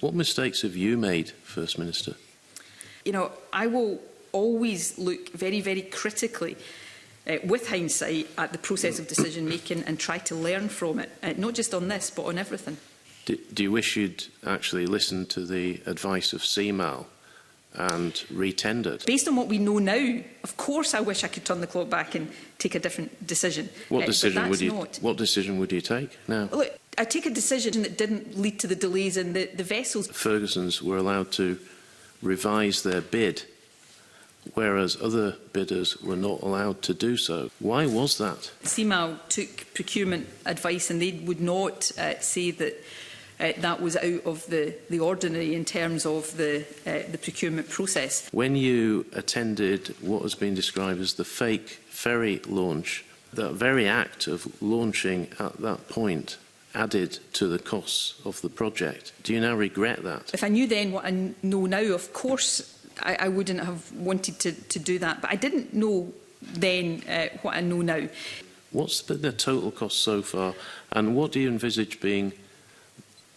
What mistakes have you made, First Minister? You know, I will always look very, very critically with hindsight at the process of decision making and try to learn from it, not just on this but on everything. Do you wish you'd actually listened to the advice of CMAL and re-tendered? Based on what we know now, of course I wish I could turn the clock back and take a different decision. What decision would you take now? Look, I take a decision that didn't lead to the delays in the vessels. Ferguson's were allowed to revise their bid, whereas other bidders were not allowed to do so. Why was that? CMAL took procurement advice and they would not say that that was out of the ordinary in terms of the procurement process. When you attended what has been described as the fake ferry launch, that very act of launching at that point added to the costs of the project. Do you now regret that? If I knew then what I know now, of course I wouldn't have wanted to do that, but I didn't know then what I know now. What's been the total cost so far, and what do you envisage being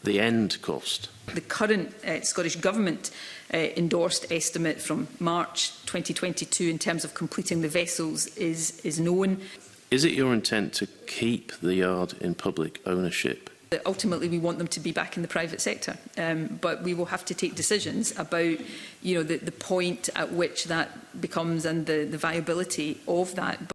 the end cost? The current Scottish Government endorsed estimate from March 2022 in terms of completing the vessels is known. Is it your intent to keep the yard in public ownership? Ultimately, we want them to be back in the private sector, but we will have to take decisions about, the point at which that becomes and the viability of that.